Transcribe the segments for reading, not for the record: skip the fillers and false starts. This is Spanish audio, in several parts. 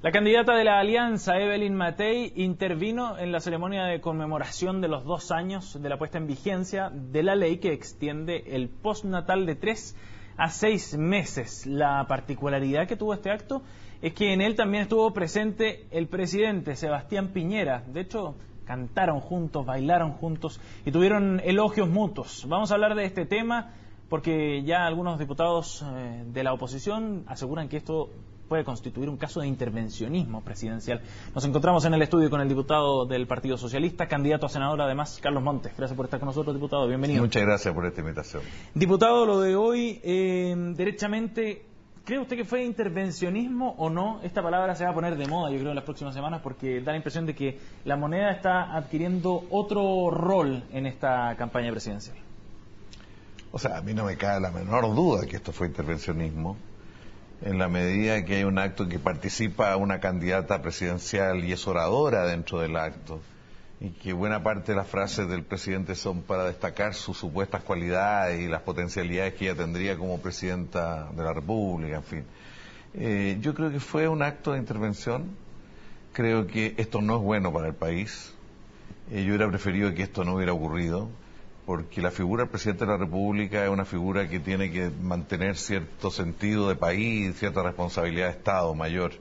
La candidata de la Alianza, Evelyn Matei, intervino en la ceremonia de conmemoración de los 2 años de la puesta en vigencia de la ley que extiende el postnatal de 3 a 6 meses. La particularidad que tuvo este acto es que en él también estuvo presente el presidente Sebastián Piñera. De hecho, cantaron juntos, bailaron juntos y tuvieron elogios mutuos. Vamos a hablar de este tema porque ya algunos diputados de la oposición aseguran que esto puede constituir un caso de intervencionismo presidencial. Nos encontramos en el estudio con el diputado del Partido Socialista, candidato a senador además, Carlos Montes. Gracias por estar con nosotros, diputado. Bienvenido. Muchas gracias por esta invitación. Diputado, lo de hoy, derechamente, ¿cree usted que fue intervencionismo o no? Esta palabra se va a poner de moda, yo creo, en las próximas semanas, porque da la impresión de que la moneda está adquiriendo otro rol en esta campaña presidencial. O sea, a mí no me cabe la menor duda que esto fue intervencionismo, en la medida que hay un acto en que participa una candidata presidencial y es oradora dentro del acto, y que buena parte de las frases del presidente son para destacar sus supuestas cualidades y las potencialidades que ella tendría como presidenta de la República, en fin. Yo creo que fue un acto de intervención. Creo que esto no es bueno para el país. Yo hubiera preferido que esto no hubiera ocurrido, porque la figura del presidente de la República es una figura que tiene que mantener cierto sentido de país, cierta responsabilidad de Estado mayor.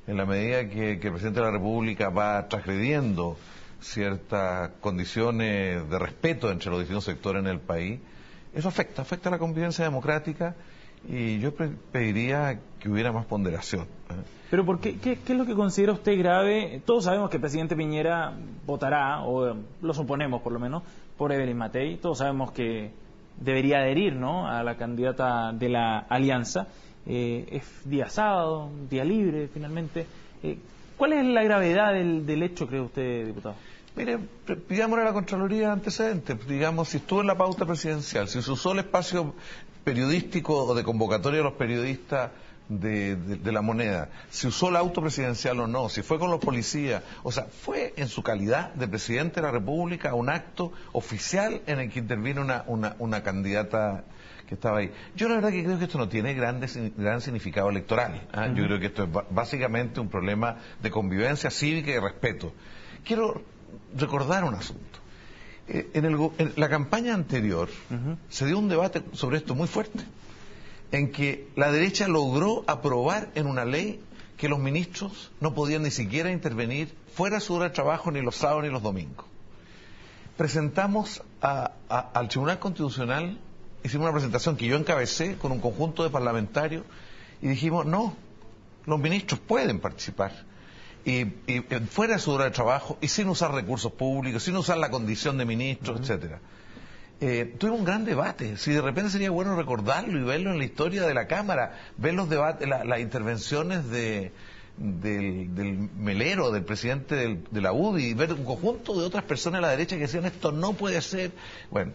En la medida que el presidente de la República va transgrediendo ciertas condiciones de respeto entre los distintos sectores en el país, eso afecta la convivencia democrática, y yo pediría que hubiera más ponderación. ¿Pero por qué? ¿Qué es lo que considera usted grave? Todos sabemos que el presidente Piñera votará, o lo suponemos por lo menos, por Evelyn Matei. Todos sabemos que debería adherir, ¿no?, a la candidata de la Alianza. Es día sábado, día libre, finalmente. ¿Cuál es la gravedad del hecho, cree usted, diputado? Mire, pidámosle a la Contraloría antecedentes. Digamos, si estuvo en la pauta presidencial, si se usó el espacio periodístico o de convocatoria de los periodistas de la moneda, si usó el auto presidencial o no, si fue con los policías, o sea, fue en su calidad de presidente de la República un acto oficial en el que intervino una candidata que estaba ahí. Yo la verdad que creo que esto no tiene gran significado electoral. Yo creo que esto es básicamente un problema de convivencia cívica y de respeto. Quiero recordar un asunto. En la campaña anterior se dio un debate sobre esto muy fuerte, en que la derecha logró aprobar en una ley que los ministros no podían ni siquiera intervenir fuera de su hora de trabajo ni los sábados ni los domingos. Presentamos al Tribunal Constitucional, hicimos una presentación que yo encabecé con un conjunto de parlamentarios y dijimos, no, los ministros pueden participar y fuera de su hora de trabajo y sin usar recursos públicos, sin usar la condición de ministros, etcétera. Tuvimos un gran debate. Si de repente sería bueno recordarlo y verlo en la historia de la Cámara, ver los debates, las intervenciones del Melero, del presidente de la UDI, y ver un conjunto de otras personas a la derecha que decían esto no puede ser. Bueno,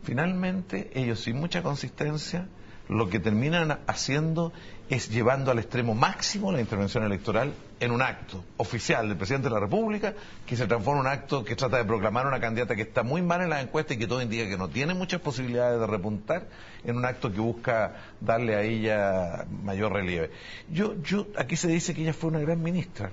finalmente ellos, sin mucha consistencia, lo que terminan haciendo es llevando al extremo máximo la intervención electoral en un acto oficial del presidente de la República, que se transforma en un acto que trata de proclamar una candidata que está muy mal en las encuestas y que todo indica que no tiene muchas posibilidades de repuntar, en un acto que busca darle a ella mayor relieve. Aquí se dice que ella fue una gran ministra.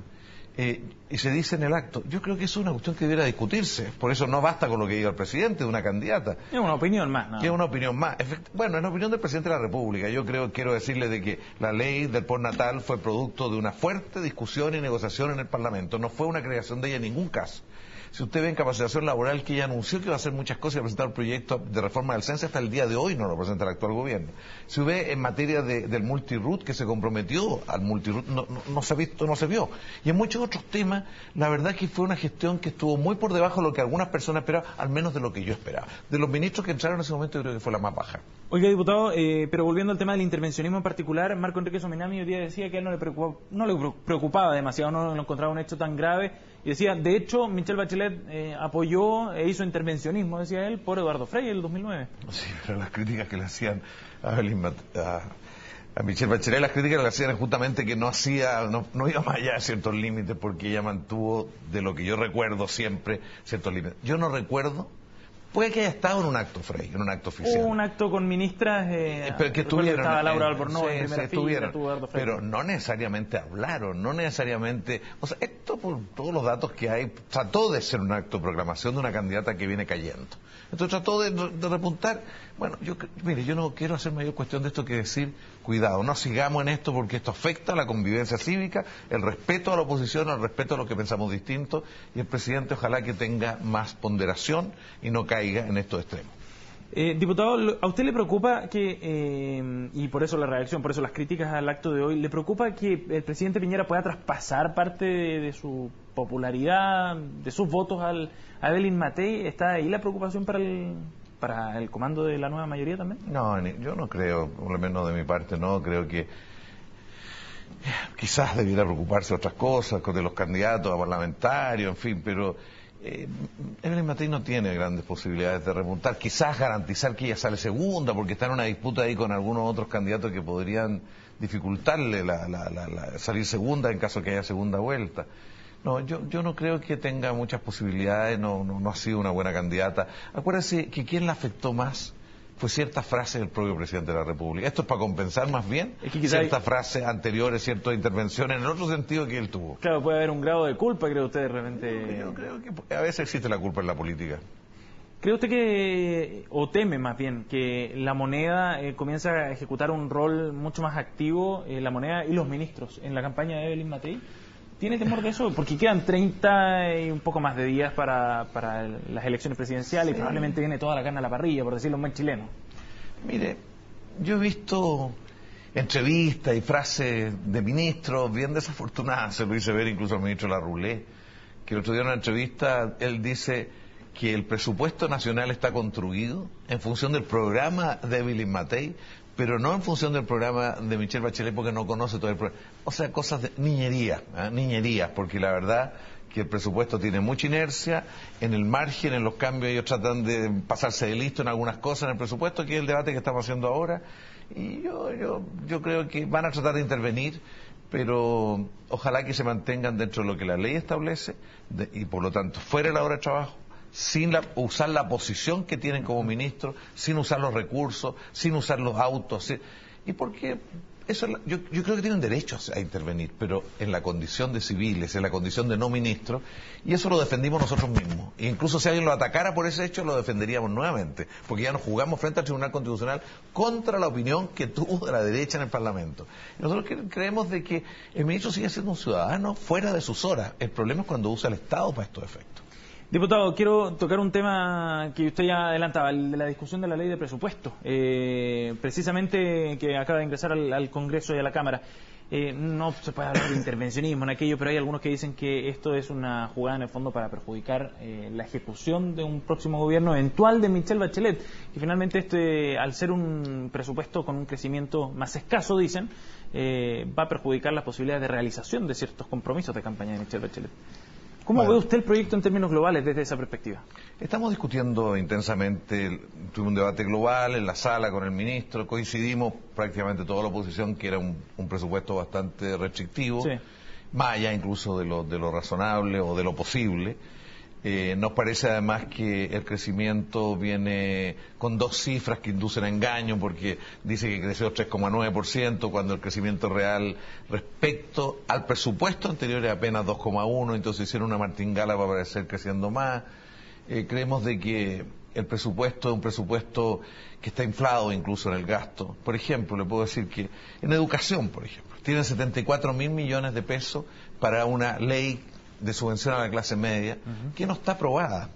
Y se dice en el acto, yo creo que eso es una cuestión que debiera discutirse, por eso no basta con lo que diga el presidente de una candidata. Es una opinión más, ¿no? Es una opinión más. Bueno, es la opinión del presidente de la República. Yo quiero decirle de que la ley del postnatal fue producto de una fuerte discusión y negociación en el Parlamento, no fue una creación de ella en ningún caso. Si usted ve en capacitación laboral que ella anunció que iba a hacer muchas cosas y a presentar un proyecto de reforma del censo, hasta el día de hoy no lo presenta el actual gobierno. Si ve en materia del multirut que se comprometió al multirut, no se ha visto, no se vio. Y en muchos otros temas, la verdad que fue una gestión que estuvo muy por debajo de lo que algunas personas esperaban, al menos de lo que yo esperaba. De los ministros que entraron en ese momento, yo creo que fue la más baja. Oiga, diputado, pero volviendo al tema del intervencionismo en particular, Marco Enrique Sominami hoy día decía que a él no le preocupaba demasiado, no lo encontraba un hecho tan grave, y decía, de hecho, Michelle Bachelet apoyó e hizo intervencionismo, decía él, por Eduardo Frei en el 2009. Sí, pero las críticas que le hacían a Michelle Bachelet, las críticas que le hacían justamente que no iba más allá de ciertos límites, porque ella mantuvo, de lo que yo recuerdo siempre, ciertos límites. Yo no recuerdo Puede que haya estado en un acto, Frei, en un acto oficial. Hubo un acto con ministras, pero que estuvieron, estaba Laura Albornoz en primera fila, estuvieron, pero no necesariamente hablaron, no necesariamente, o sea, esto por todos los datos que hay, trató de ser un acto de proclamación de una candidata que viene cayendo. Entonces trató de repuntar. Bueno, mire, yo no quiero hacer mayor cuestión de esto que decir, cuidado, no sigamos en esto porque esto afecta a la convivencia cívica, el respeto a la oposición, el respeto a los que pensamos distintos, y el presidente ojalá que tenga más ponderación y no caiga en estos extremos. Diputado, ¿a usted le preocupa que, y por eso la reacción, por eso las críticas al acto de hoy, le preocupa que el presidente Piñera pueda traspasar parte de su popularidad, de sus votos a Evelyn Matei? ¿Está ahí la preocupación para el comando de la nueva mayoría también? No, yo no creo, por lo menos de mi parte no, creo que quizás debiera preocuparse de otras cosas, de los candidatos a parlamentarios, en fin, pero Evelyn Matei no tiene grandes posibilidades de remontar, quizás garantizar que ella sale segunda, porque está en una disputa ahí con algunos otros candidatos que podrían dificultarle salir segunda en caso que haya segunda vuelta. No, yo no creo que tenga muchas posibilidades, no ha sido una buena candidata. Acuérdense que quien la afectó más fue cierta frase del propio presidente de la República. Esto es para compensar más bien ciertas frases anteriores, ciertas intervenciones en el otro sentido que él tuvo. Claro, puede haber un grado de culpa, ¿cree usted de repente? Yo creo que a veces existe la culpa en la política. ¿Cree usted que, o teme más bien, que la moneda comience a ejecutar un rol mucho más activo, la moneda y los ministros, en la campaña de Evelyn Matei? ¿Tiene temor de eso? Porque quedan 30 y un poco más de días para las elecciones presidenciales, sí, y probablemente viene toda la carne a la parrilla, por decirlo en buen chileno. Mire, yo he visto entrevistas y frases de ministros bien desafortunadas, se lo hice ver incluso al ministro Larroulé, que el otro día en una entrevista él dice que el presupuesto nacional está construido en función del programa de Evelyn Matei, pero no en función del programa de Michelle Bachelet, porque no conoce todo el programa. O sea, cosas de niñerías, porque la verdad que el presupuesto tiene mucha inercia, en el margen, en los cambios ellos tratan de pasarse de listo en algunas cosas en el presupuesto, que es el debate que estamos haciendo ahora, y yo creo que van a tratar de intervenir, pero ojalá que se mantengan dentro de lo que la ley establece, y por lo tanto, fuera de la hora de trabajo, sin usar la posición que tienen como ministros, sin usar los recursos, sin usar los autos, y porque eso yo creo que tienen derecho a intervenir, pero en la condición de civiles, en la condición de no ministros, y eso lo defendimos nosotros mismos. E incluso si alguien lo atacara por ese hecho, lo defenderíamos nuevamente, porque ya nos jugamos frente al Tribunal Constitucional contra la opinión que tuvo de la derecha en el Parlamento. Y nosotros creemos de que el ministro sigue siendo un ciudadano fuera de sus horas. El problema es cuando usa el Estado para estos efectos. Diputado, quiero tocar un tema que usted ya adelantaba, el de la discusión de la ley de presupuesto, precisamente que acaba de ingresar al Congreso y a la Cámara. No se puede hablar de intervencionismo en aquello, pero hay algunos que dicen que esto es una jugada en el fondo para perjudicar la ejecución de un próximo gobierno eventual de Michelle Bachelet, que finalmente al ser un presupuesto con un crecimiento más escaso, dicen, va a perjudicar las posibilidades de realización de ciertos compromisos de campaña de Michelle Bachelet. ¿Cómo ve usted el proyecto en términos globales desde esa perspectiva? Estamos discutiendo intensamente, tuvimos un debate global en la sala con el ministro, coincidimos prácticamente toda la oposición que era un presupuesto bastante restrictivo, sí, más allá incluso de lo razonable o de lo posible. Nos parece además que el crecimiento viene con dos cifras que inducen a engaño, porque dice que creció 3,9% cuando el crecimiento real respecto al presupuesto anterior es apenas 2,1%, entonces hicieron una martingala para parecer creciendo más. Creemos de que el presupuesto es un presupuesto que está inflado incluso en el gasto. Por ejemplo, le puedo decir que en educación, por ejemplo, tienen 74.000 millones de pesos para una ley de subvención a la clase media, que no está aprobada.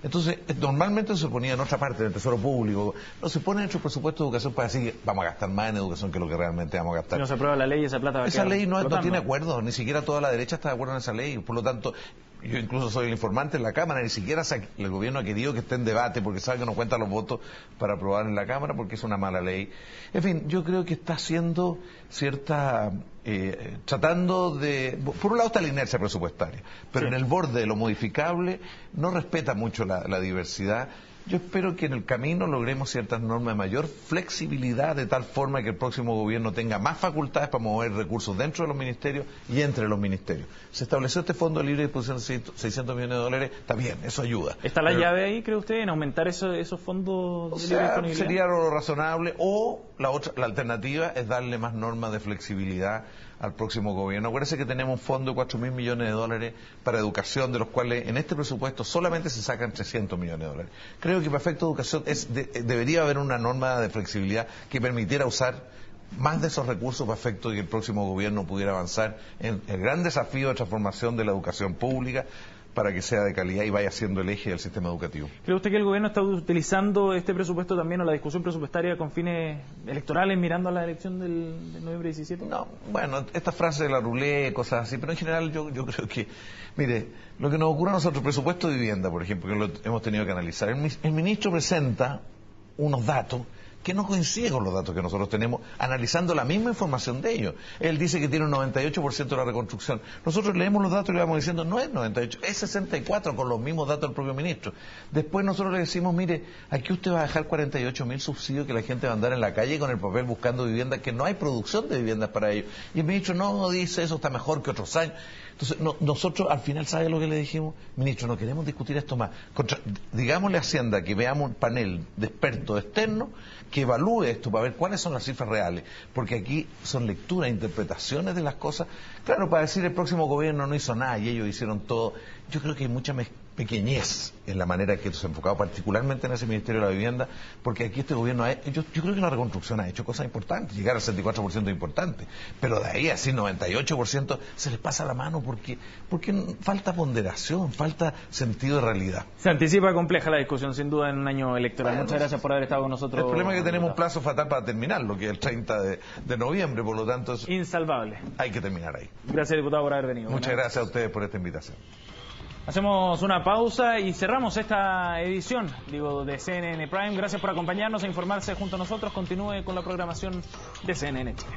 Entonces, normalmente se ponía en otra parte del Tesoro Público, no se pone en nuestro presupuesto de educación para decir que vamos a gastar más en educación que lo que realmente vamos a gastar. Si no se aprueba la ley, esa plata va a quedar Esa ley no tiene flotando. acuerdo, ni siquiera toda la derecha está de acuerdo en esa ley, por lo tanto, yo incluso soy el informante en la Cámara, ni siquiera el gobierno ha querido que esté en debate porque sabe que no cuentan los votos para aprobar en la Cámara porque es una mala ley. En fin, yo creo que está haciendo cierta... tratando de... Por un lado está la inercia presupuestaria, pero sí, en el borde de lo modificable no respeta mucho la diversidad. Yo espero que en el camino logremos ciertas normas de mayor flexibilidad, de tal forma que el próximo gobierno tenga más facultades para mover recursos dentro de los ministerios y entre los ministerios. Se estableció este fondo de libre disposición de 600 millones de dólares, está bien, eso ayuda. ¿Está la llave ahí, cree usted, en aumentar esos fondos de libre disponibilidad? Sería lo razonable, o la alternativa es darle más normas de flexibilidad al próximo gobierno. Acuérdense que tenemos un fondo de 4.000 millones de dólares para educación, de los cuales en este presupuesto solamente se sacan 300 millones de dólares. Creo que para efecto de educación debería haber una norma de flexibilidad que permitiera usar más de esos recursos para efecto de que el próximo gobierno pudiera avanzar en el gran desafío de transformación de la educación pública, para que sea de calidad y vaya siendo el eje del sistema educativo. ¿Cree usted que el gobierno está utilizando este presupuesto también o la discusión presupuestaria con fines electorales, mirando a la elección del noviembre 17? No, bueno, esta frase de la rulé, cosas así, pero en general yo creo que, mire, lo que nos ocurre a nosotros, presupuesto de vivienda, por ejemplo, que lo hemos tenido que analizar, el ministro presenta unos datos que no coincide con los datos que nosotros tenemos, analizando la misma información de ellos. Él dice que tiene un 98% de la reconstrucción. Nosotros leemos los datos y le vamos diciendo, no es 98, es 64, con los mismos datos del propio ministro. Después nosotros le decimos, mire, aquí usted va a dejar 48.000 subsidios que la gente va a andar en la calle con el papel buscando vivienda, que no hay producción de viviendas para ellos. Y el ministro no dice, eso está mejor que otros años. Entonces, nosotros al final, ¿sabe lo que le dijimos? Ministro, no queremos discutir esto más. Digámosle a Hacienda que veamos un panel de expertos externos que evalúe esto para ver cuáles son las cifras reales, porque aquí son lecturas, interpretaciones de las cosas. Claro, para decir el próximo gobierno no hizo nada y ellos hicieron todo. Yo creo que hay mucha pequeñez en la manera que se ha enfocado, particularmente en ese Ministerio de la Vivienda, porque aquí este gobierno, yo creo que la reconstrucción ha hecho cosas importantes, llegar al 64% es importante, pero de ahí así 98% se les pasa la mano porque falta ponderación, falta sentido de realidad. Se anticipa compleja la discusión, sin duda, en un año electoral. Bueno, muchas gracias por haber estado con nosotros. El problema es que tenemos un plazo fatal para terminarlo, que es el 30 de noviembre, por lo tanto es insalvable. Hay que terminar ahí. Gracias, diputado, por haber venido. Muchas gracias a ustedes por esta invitación. Hacemos una pausa y cerramos esta edición, de CNN Prime. Gracias por acompañarnos e informarse junto a nosotros. Continúe con la programación de CNN Chile.